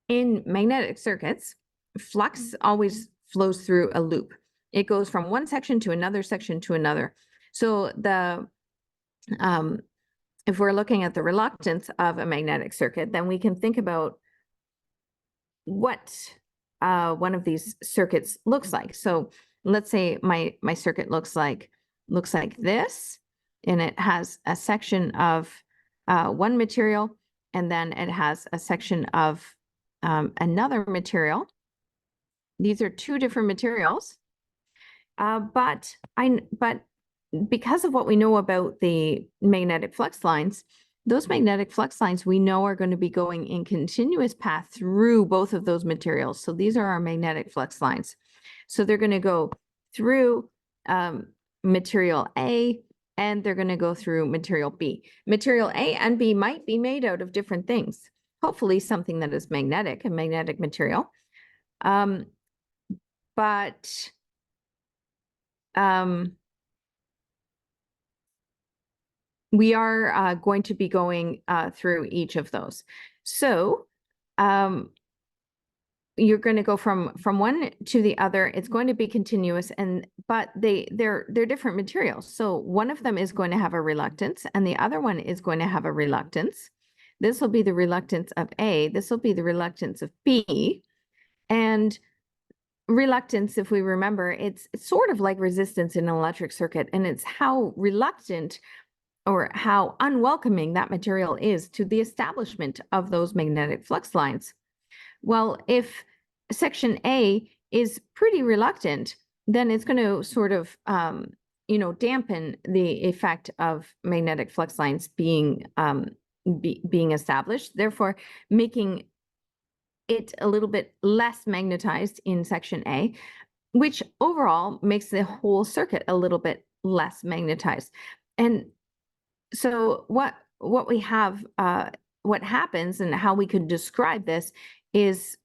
In magnetic circuits, flux always flows through a loop. It goes from one section to another section to another. So if we're looking at the reluctance of a magnetic circuit, then we can think about what one of these circuits looks like. So let's say my circuit looks like this, and it has a section of one material, and then it has a section of another material. These are two different materials, but because of what we know about the magnetic flux lines, those magnetic flux lines we know are going to be going in continuous path through both of those materials. So these are our magnetic flux lines. So they're going to go through material A, and they're going to go through material B. Material A and B might be made out of different things. Hopefully something that is magnetic, a magnetic material. But we are going to be going through each of those. So you're going to go from one to the other. It's going to be continuous, but they're different materials. So one of them is going to have a reluctance, and the other one is going to have a reluctance. This will be the reluctance of A. This will be the reluctance of B. And reluctance, if we remember, it's sort of like resistance in an electric circuit, and it's how reluctant or how unwelcoming that material is to the establishment of those magnetic flux lines. Well, if section A is pretty reluctant, then it's going to sort of, dampen the effect of magnetic flux lines being established, therefore making it a little bit less magnetized in section A, which overall makes the whole circuit a little bit less magnetized. And so what we have, what happens and how we could describe this is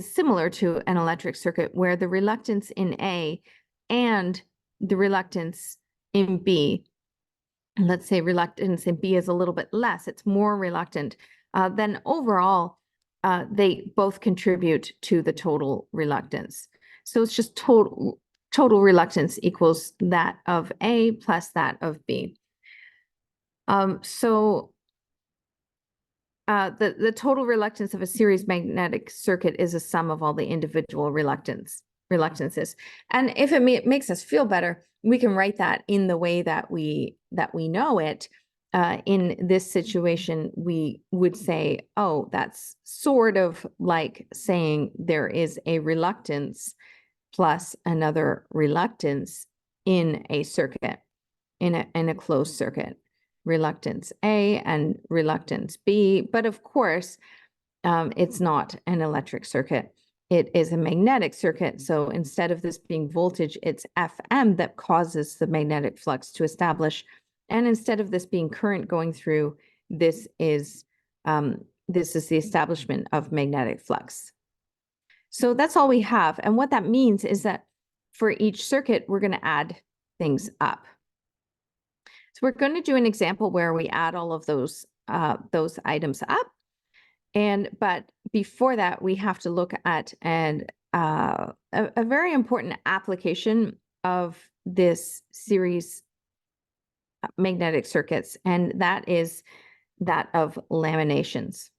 similar to an electric circuit where the reluctance in A and the reluctance in B, let's say reluctance in B is a little bit less, it's more reluctant, then overall they both contribute to the total reluctance. So it's just total reluctance equals that of A plus that of B. So the total reluctance of a series magnetic circuit is a sum of all the individual reluctances. And if it makes us feel better, we can write that in the way that we know it. In this situation, we would say, oh, that's sort of like saying there is a reluctance plus another reluctance in a circuit, in a closed circuit. Reluctance A and reluctance B, but of course, it's not an electric circuit. It is a magnetic circuit. So instead of this being voltage, it's Fm that causes the magnetic flux to establish. And instead of this being current going through, this is the establishment of magnetic flux. So that's all we have. And what that means is that for each circuit, we're going to add things up. So we're going to do an example where we add all of those items up. But before that, we have to look at a very important application of this series magnetic circuits, and that is that of laminations.